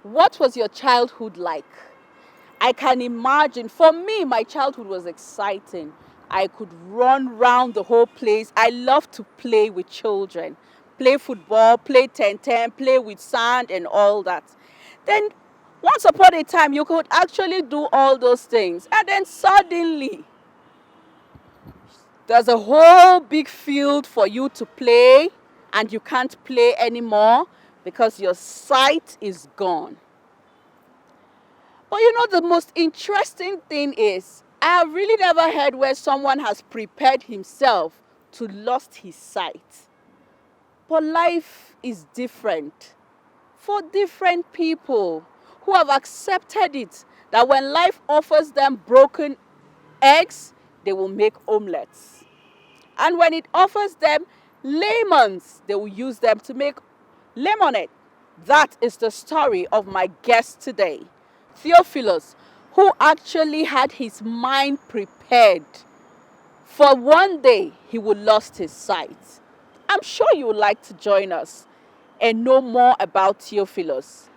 What was your childhood like? I can imagine. For me, my childhood was exciting. I could run round the whole place. I loved to play with children. Play football, play 10-10, play with sand and all that. Then, once upon a time, you could actually do all those things. And then suddenly, there's a whole big field for you to play, and you can't play anymore because your sight is gone. But you know, the most interesting thing is, I have really never heard where someone has prepared himself to lose his sight. But life is different for different people who have accepted it, that when life offers them broken eggs, they will make omelets. And when it offers them lemons, they will use them to make lemonade. That is the story of my guest today, Theophilus, who actually had his mind prepared for one day he would lose his sight. I'm sure you would like to join us and know more about Theophilus.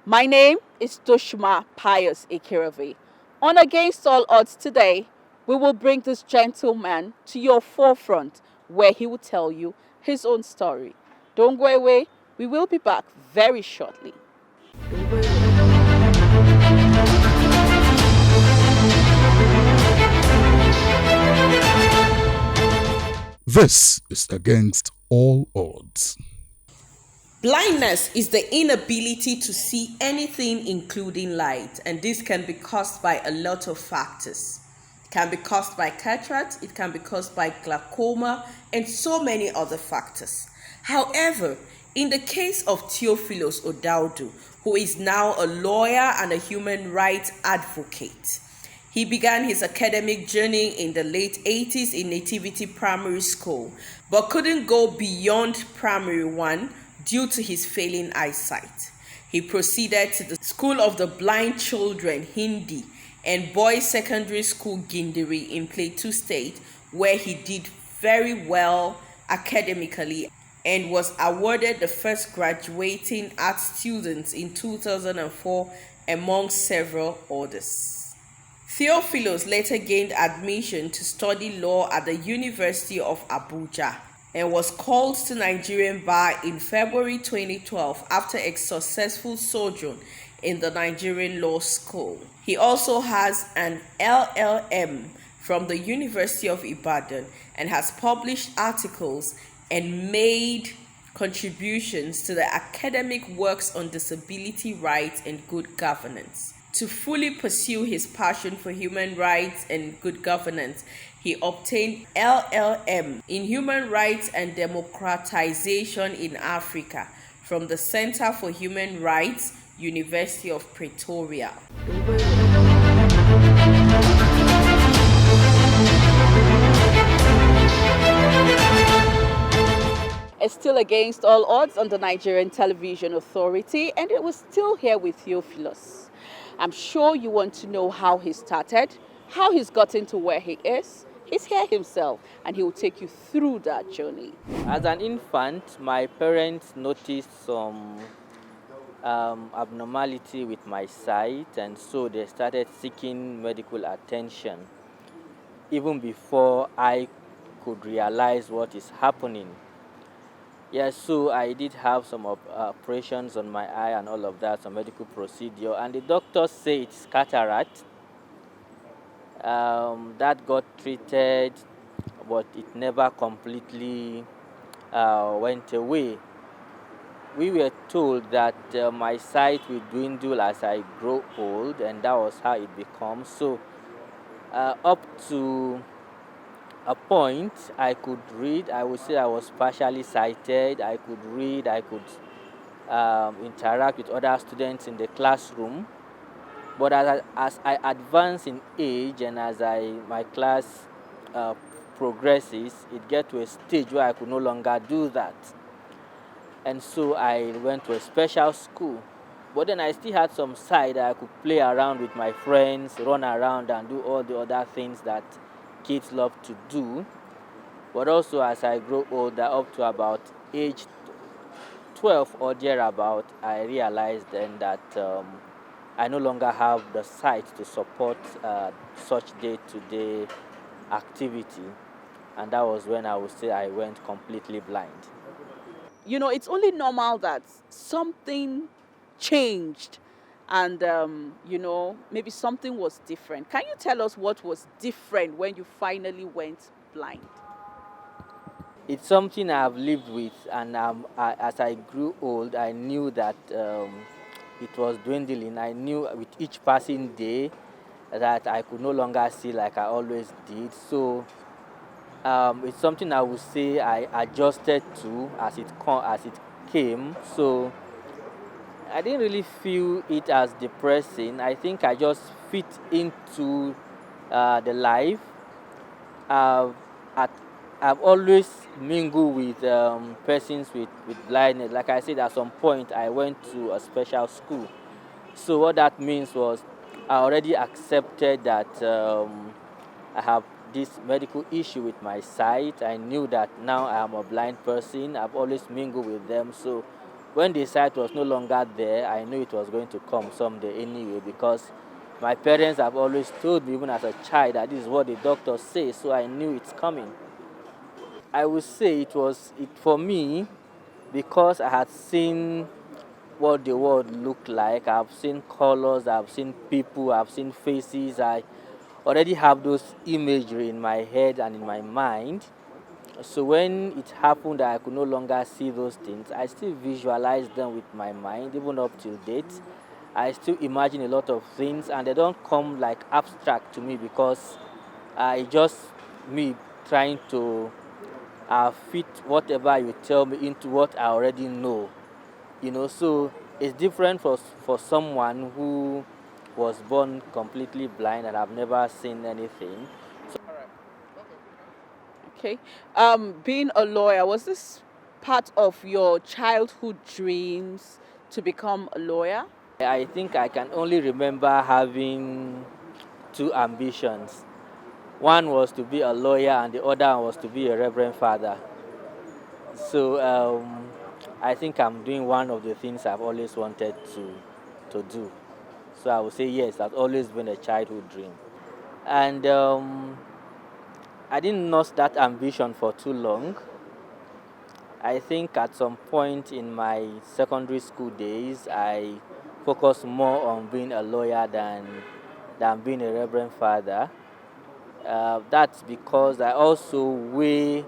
My name is Toshima Pius Ikirave. On Against All Odds today, we will bring this gentleman to your forefront where he will tell you his own story. Don't go away. We will be back very shortly. This is Against All Odds. Blindness is the inability to see anything including light, and this can be caused by a lot of factors. It can be caused by cataract, it can be caused by glaucoma, and so many other factors. However, in the case of Theophilus Odaudu, who is now a lawyer and a human rights advocate, he began his academic journey in the late 80s in Nativity Primary School, but couldn't go beyond Primary 1 due to his failing eyesight. He proceeded to the School of the Blind Children, Hindi, and Boys Secondary School, Gindiri, in Plateau State, where he did very well academically and was awarded the first graduating art student in 2004 among several others. Theophilus later gained admission to study law at the University of Abuja and was called to Nigerian bar in February 2012 after a successful sojourn in the Nigerian Law School. He also has an LLM from the University of Ibadan and has published articles and made contributions to the academic works on disability rights and good governance. To fully pursue his passion for human rights and good governance, he obtained LLM in Human Rights and Democratization in Africa from the Center for Human Rights, University of Pretoria. It's still Against All Odds on the Nigerian Television Authority, and it was still here with Theophilus. I'm sure you want to know how he started, how he's gotten to where he is. He's here himself, and he will take you through that journey. As an infant, my parents noticed some abnormality with my sight, and so they started seeking medical attention even before I could realize what is happening. Yes, so I did have some operations on my eye and all of that, some medical procedure, and the doctors say it's cataract. That got treated, but it never completely went away. We were told that my sight will dwindle as I grow old, and that was how it becomes. So up to a point I could read. I would say I was partially sighted. I could read. I could interact with other students in the classroom. But as I advance in age and as my class uh, progresses, it gets to a stage where I could no longer do that. And so I went to a special school. But then I still had some side that I could play around with my friends, run around and do all the other things that kids love to do. But also as I grow older, up to about age 12 or thereabout, I realized then that I no longer have the sight to support such day-to-day activity. And that was when I would say I went completely blind. You know, it's only normal that something changed and, you know, maybe something was different. Can you tell us what was different when you finally went blind? It's something I've lived with, and as I grew old, I knew that it was dwindling. I knew with each passing day that I could no longer see like I always did. So it's something I would say I adjusted to as it came. So I didn't really feel it as depressing. I think I just fit into the life. I've, at, I've always mingled with persons with blindness. Like I said, at some point I went to a special school. So what that means was I already accepted that I have this medical issue with my sight. I knew that now I am a blind person. I've always mingled with them. So when the sight was no longer there, I knew it was going to come someday anyway, because my parents have always told me, even as a child, that this is what the doctor says, so I knew it's coming. I would say it for me, because I had seen what the world looked like. I've seen colors, I've seen people, I've seen faces. I already have those imagery in my head and in my mind. So when it happened that I could no longer see those things, I still visualize them with my mind, even up till date. I still imagine a lot of things, and they don't come like abstract to me, because it's just me trying to fit whatever you tell me into what I already know. So it's different for someone who was born completely blind and I've never seen anything. Okay. Being a lawyer, was this part of your childhood dreams to become a lawyer? I think I can only remember having two ambitions. One was to be a lawyer and the other was to be a reverend father. So I think I'm doing one of the things I've always wanted to do. So I would say yes, that's always been a childhood dream. And I didn't nurse that ambition for too long. I think at some point in my secondary school days, I focused more on being a lawyer than being a reverend father. That's because I also weigh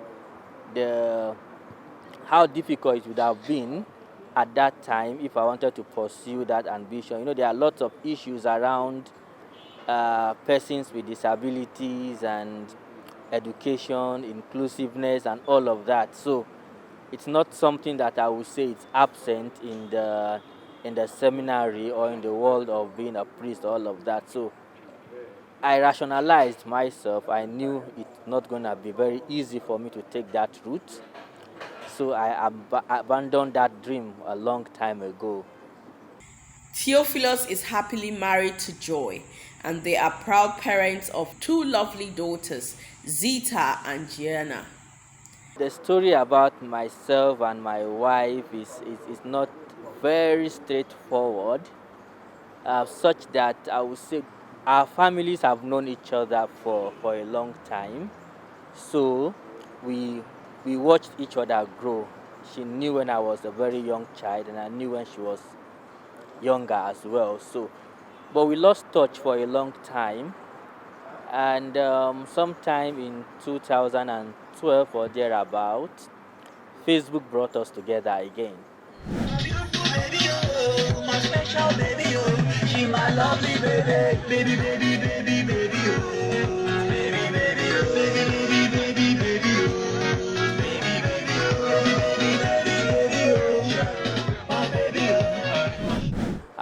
how difficult it would have been at that time if I wanted to pursue that ambition. There are lots of issues around persons with disabilities and education, inclusiveness, and all of that. So it's not something that I would say it's absent in the seminary or in the world of being a priest, all of that. So I rationalized myself. I knew it's not going to be very easy for me to take that route. So I abandoned that dream a long time ago. Theophilus is happily married to Joy, and they are proud parents of two lovely daughters, Zita and Gianna. The story about myself and my wife is not very straightforward, such that I would say our families have known each other for a long time. So we watched each other grow. She knew when I was a very young child, and I knew when she was younger as well. So, but we lost touch for a long time, and sometime in 2012 or thereabout, Facebook brought us together again.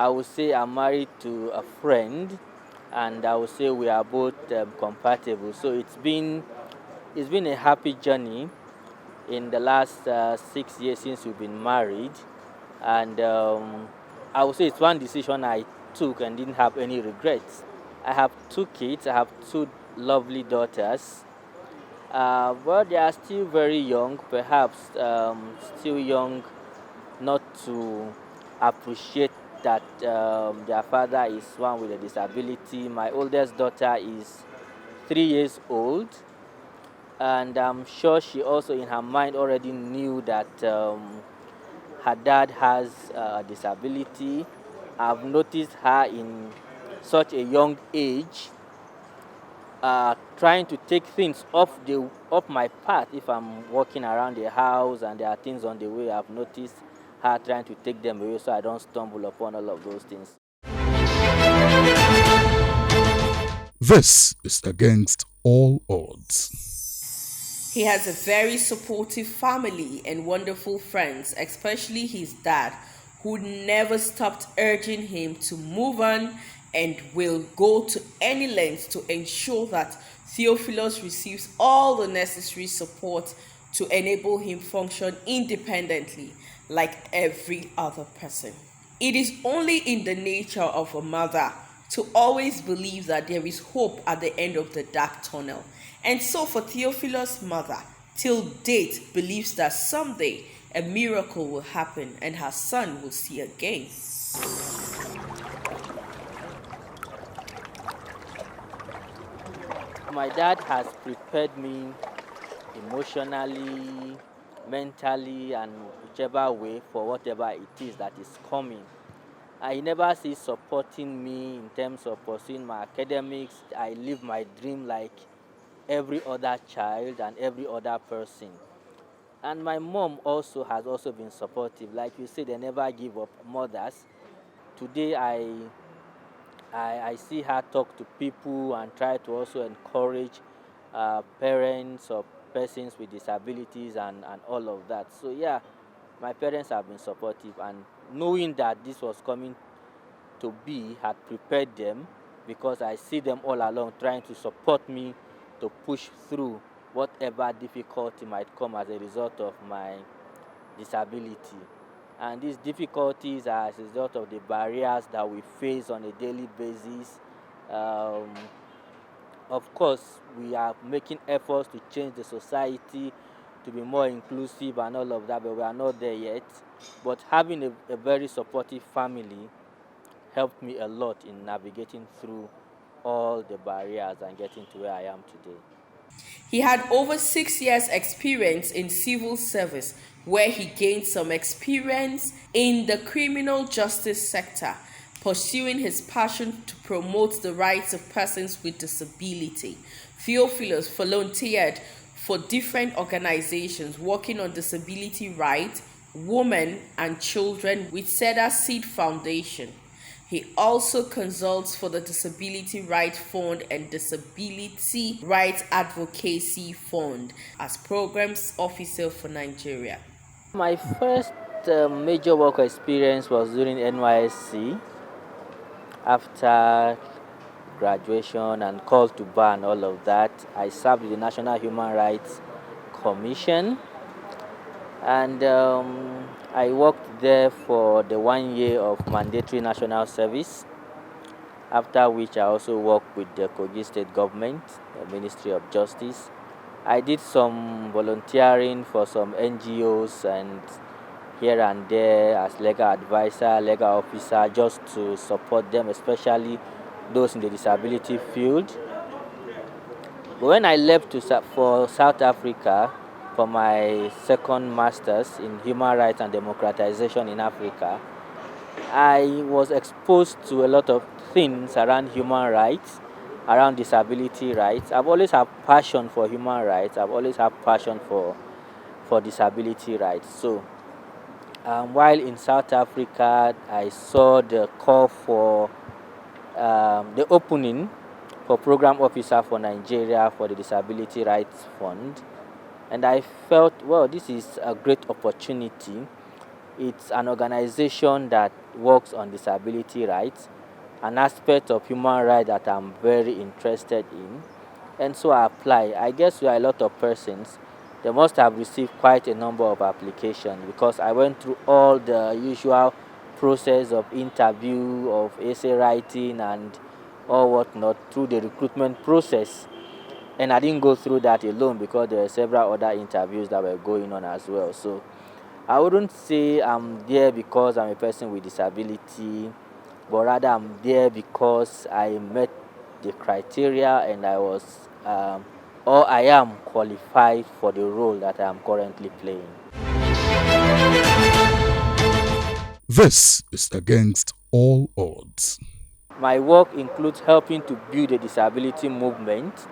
I would say I'm married to a friend, and I would say we are both compatible. So it's been a happy journey in the last 6 years since we've been married, and I would say it's one decision I took and didn't have any regrets. I have 2 kids. I have 2 lovely daughters. But they are still very young, perhaps still young not to appreciate that their father is one with a disability. My oldest daughter is 3 years old, and I'm sure she also in her mind already knew that her dad has a disability. I've noticed her in such a young age trying to take things off my path. If I'm walking around the house and there are things on the way, I've noticed her trying to take them away so I don't stumble upon all of those things. This is against all odds. He has a very supportive family and wonderful friends, especially his dad, who never stopped urging him to move on and will go to any length to ensure that Theophilus receives all the necessary support to enable him function independently like every other person. It is only in the nature of a mother to always believe that there is hope at the end of the dark tunnel. And so for Theophilus' mother, till date, believes that someday a miracle will happen and her son will see again. My dad has prepared me emotionally, mentally, and whichever way for whatever it is that is coming. I never see supporting me in terms of pursuing my academics. I live my dream like every other child and every other person. And my mom also has also been supportive. Like you said, they never give up. Mothers. Today I see her talk to people and try to also encourage parents or persons with disabilities and all of that. So yeah, my parents have been supportive, and knowing that this was coming to be had prepared them, because I see them all along trying to support me to push through whatever difficulty might come as a result of my disability. And these difficulties are as a result of the barriers that we face on a daily basis. Um, of course, we are making efforts to change the society to be more inclusive and all of that, but we are not there yet. But having a very supportive family helped me a lot in navigating through all the barriers and getting to where I am today. He had over 6 years experience in civil service, where he gained some experience in the criminal justice sector, pursuing his passion to promote the rights of persons with disability. Theophilus volunteered for different organizations working on disability rights, women and children with Cedar Seed Foundation. He also consults for the Disability Rights Fund and Disability Rights Advocacy Fund as Programs Officer for Nigeria. My first major work experience was during NYSC. After graduation and call to bar and all of that, I served with the National Human Rights Commission, and I worked there for the 1 year of mandatory national service, after which I also worked with the Kogi State Government, the Ministry of Justice. I did some volunteering for some NGOs and here and there as legal advisor, legal officer, just to support them, especially those in the disability field. But when I left for South Africa for my second master's in human rights and democratization in Africa, I was exposed to a lot of things around human rights, around disability rights. I've always had passion for human rights. I've always had passion for disability rights. So while in South Africa, I saw the call for the opening for program officer for Nigeria for the Disability Rights Fund, and I felt, well, this is a great opportunity It's an organization that works on disability rights, an aspect of human rights that I'm very interested in. And so I apply. I guess we are a lot of persons. They must have received quite a number of applications because I went through all the usual process of interview, of essay writing, and all whatnot through the recruitment process. And I didn't go through that alone because there were several other interviews that were going on as well. So I wouldn't say I'm there because I'm a person with disability, but rather I'm there because I met the criteria and I was or I am qualified for the role that I am currently playing. This is Against All Odds. My work includes helping to build a disability movement,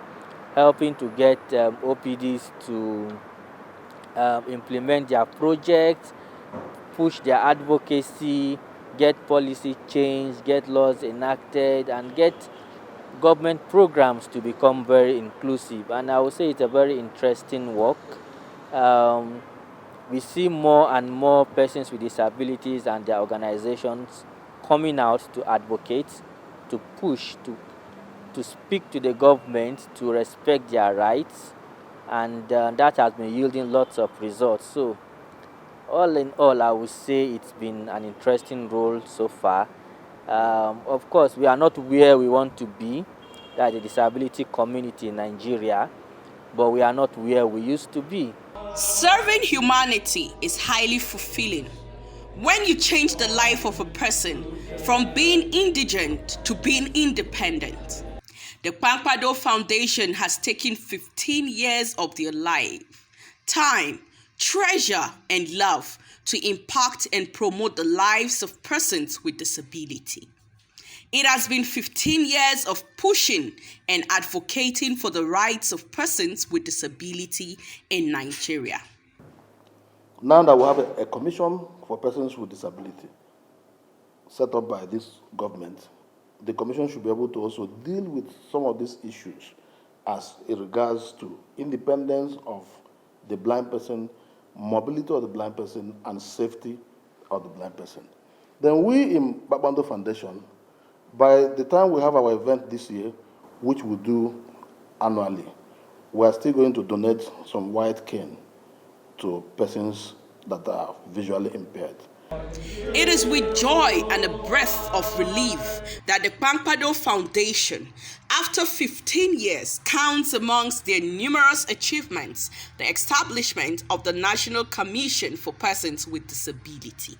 helping to get OPDs to implement their projects, push their advocacy, get policy change, get laws enacted, and get government programs to become very inclusive. And I would say it's a very interesting work. We see more and more persons with disabilities and their organizations coming out to advocate, to push, to speak to the government, to respect their rights, and that has been yielding lots of results. So all in all, I would say it's been an interesting role so far. Of course, we are not where we want to be, that the disability community in Nigeria, but we are not where we used to be. Serving humanity is highly fulfilling. When you change the life of a person from being indigent to being independent. The Pampado Foundation has taken 15 years of their life, time, treasure, and love to impact and promote the lives of persons with disability. It has been 15 years of pushing and advocating for the rights of persons with disability in Nigeria. Now that we have a commission for persons with disability set up by this government, the commission should be able to also deal with some of these issues as it regards to independence of the blind person, mobility of the blind person, and safety of the blind person. Then we in Babando Foundation, by the time we have our event this year, which we do annually, we are still going to donate some white cane to persons that are visually impaired. It is with joy and a breath of relief that the Pampado Foundation, after 15 years, counts amongst their numerous achievements the establishment of the National Commission for Persons with Disability.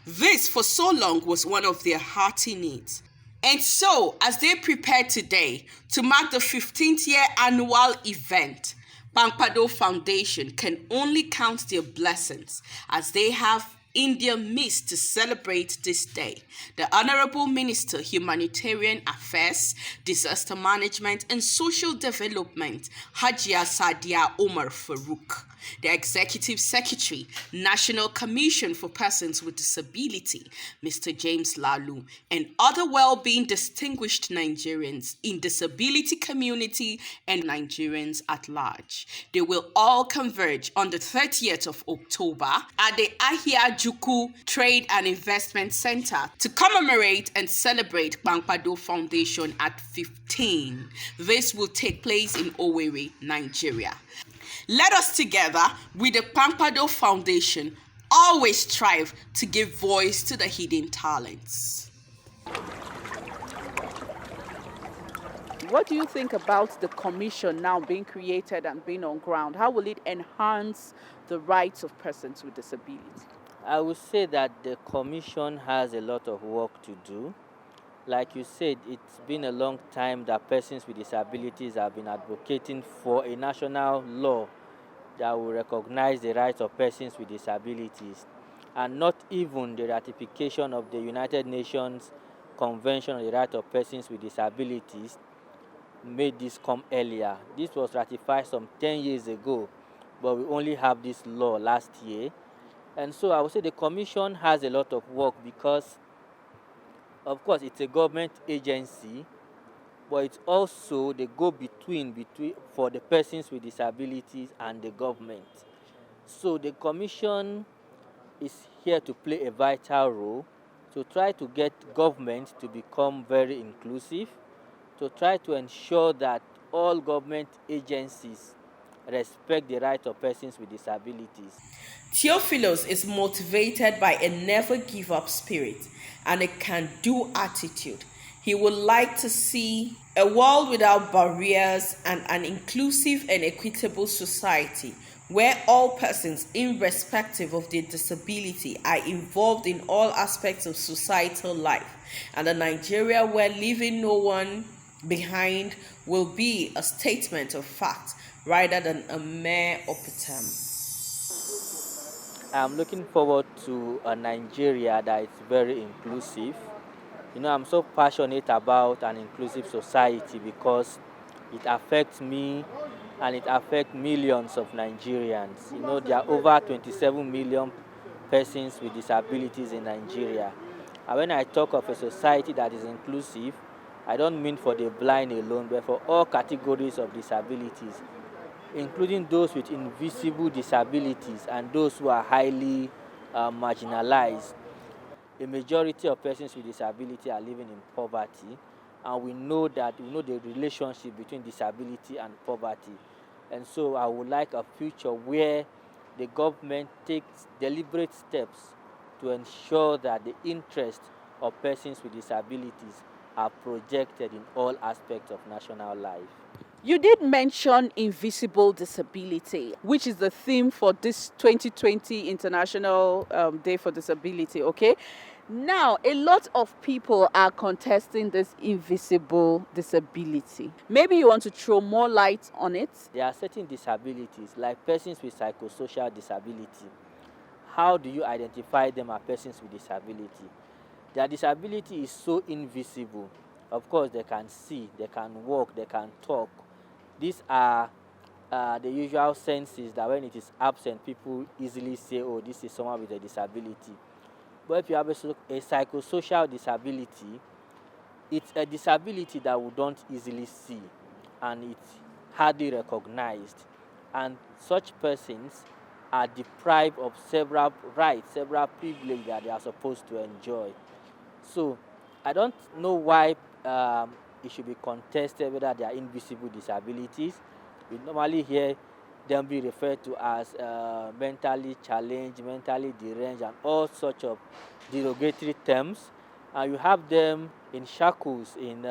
This, for so long, was one of their hearty needs. And so, as they prepare today to mark the 15th year annual event, Pampado Foundation can only count their blessings as they have in their midst to celebrate this day the Honorable Minister, Humanitarian Affairs, Disaster Management and Social Development, Hajia Sadia Omar Farouk, the Executive Secretary, National Commission for Persons with Disability, Mr. James Lalu, and other well-being distinguished Nigerians in disability community and Nigerians at large. They will all converge on the 30th of October at the Ahia Juku Trade and Investment Center to commemorate and celebrate Pampado Foundation at 15. This will take place in Owerri, Nigeria. Let us together with the Pampado Foundation always strive to give voice to the hidden talents. What do you think about the commission now being created and being on ground? How will it enhance the rights of persons with disability? I would say that the commission has a lot of work to do. Like you said, it's been a long time that persons with disabilities have been advocating for a national law that will recognize the rights of persons with disabilities, and not even the ratification of the United Nations Convention on the Rights of Persons with Disabilities made this come earlier. This was ratified some 10 years ago, but we only have this law last year. And so I would say the commission has a lot of work because, of course, it's a government agency, but it's also the go-between for the persons with disabilities and the government. So the commission is here to play a vital role to try to get government to become very inclusive, to try to ensure that all government agencies respect the rights of persons with disabilities. Theophilus is motivated by a never give up spirit and a can do attitude. He would like to see a world without barriers and an inclusive and equitable society where all persons, irrespective of their disability, are involved in all aspects of societal life, and a Nigeria where leaving no one behind will be a statement of fact rather than a mere optimism. I'm looking forward to a Nigeria that is very inclusive. I'm so passionate about an inclusive society because it affects me and it affects millions of Nigerians. There are over 27 million persons with disabilities in Nigeria. And when I talk of a society that is inclusive, I don't mean for the blind alone, but for all categories of disabilities, including those with invisible disabilities and those who are highly marginalized. A majority of persons with disability are living in poverty, and we know the relationship between disability and poverty. And so I would like a future where the government takes deliberate steps to ensure that the interests of persons with disabilities are projected in all aspects of national life. You did mention invisible disability, which is the theme for this 2020 International Day for Disability, okay? Now, a lot of people are contesting this invisible disability. Maybe you want to throw more light on it? There are certain disabilities, like persons with psychosocial disability. How do you identify them as persons with disability? Their disability is so invisible. Of course, they can see, they can walk, they can talk. These are the usual senses that when it is absent, people easily say, oh, this is someone with a disability. But if you have a psychosocial disability, it's a disability that we don't easily see and it's hardly recognized. And such persons are deprived of several rights, several privileges that they are supposed to enjoy. So I don't know why it should be contested whether they are invisible disabilities. We normally hear them be referred to as mentally challenged, mentally deranged, and all sorts of derogatory terms. And you have them in shackles in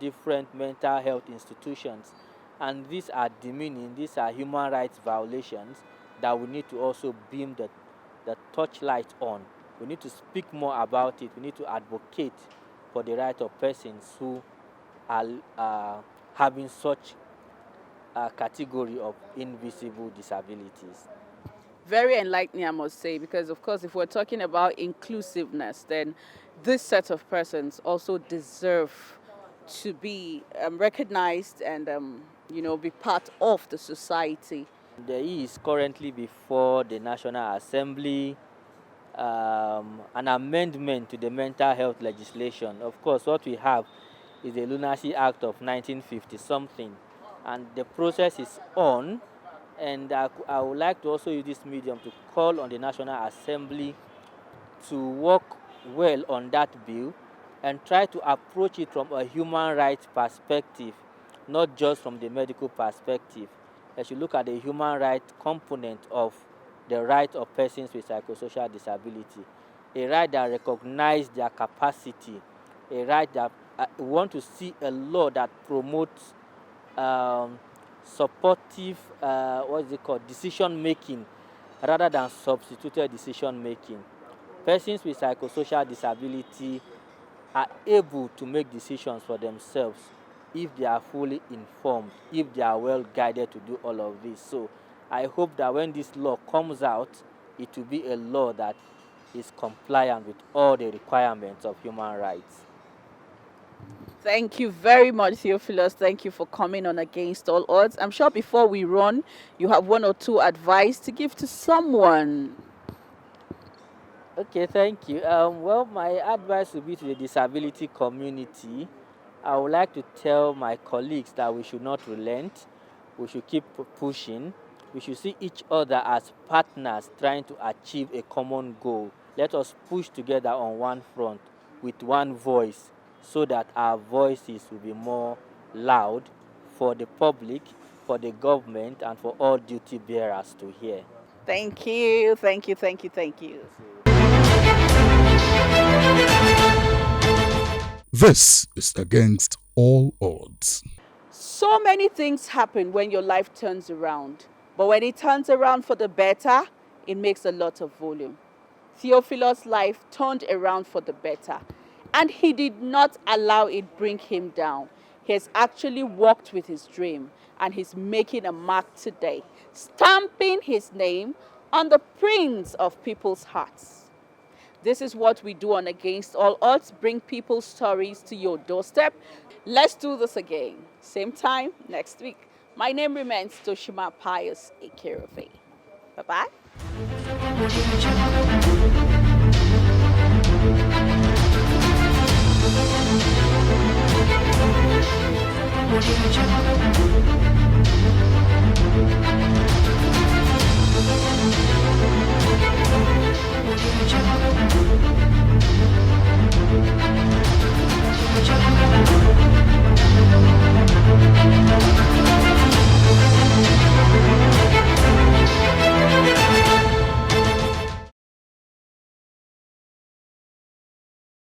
different mental health institutions. And these are demeaning, these are human rights violations that we need to also beam the torchlight on. We need to speak more about it. We need to advocate for the right of persons who are having such a category of invisible disabilities. Very enlightening, I must say, because of course, if we're talking about inclusiveness, then this set of persons also deserve to be recognized and be part of the society. There is currently before the National Assembly an amendment to the mental health legislation. Of course, what we have is the Lunacy Act of 1950 something, and the process is on. And I would like to also use this medium to call on the National Assembly to work well on that bill and try to approach it from a human rights perspective, not just from the medical perspective. They should look at the human rights component of the right of persons with psychosocial disability, a right that recognizes their capacity, a right that we want to see a law that promotes supportive, decision making rather than substituted decision making. Persons with psychosocial disability are able to make decisions for themselves if they are fully informed, if they are well guided to do all of this. So I hope that when this law comes out, it will be a law that is compliant with all the requirements of human rights. Thank you very much, Theophilus. Thank you for coming on Against All Odds. I'm sure before we run, you have one or two advice to give to someone. Okay, thank you. Well, my advice would be to the disability community. I would like to tell my colleagues that we should not relent. We should keep pushing. We should see each other as partners trying to achieve a common goal. Let us push together on one front with one voice so that our voices will be more loud for the public, for the government, and for all duty bearers to hear. Thank you, thank you, thank you, thank you. This is Against All Odds. So many things happen when your life turns around. But when it turns around for the better, it makes a lot of volume. Theophilus' life turned around for the better. And he did not allow it bring him down. He has actually walked with his dream. And he's making a mark today, stamping his name on the prints of people's hearts. This is what we do on Against All Odds, bring people's stories to your doorstep. Let's do this again. Same time next week. My name remains Toshima Pius Ekerefe. Bye-bye.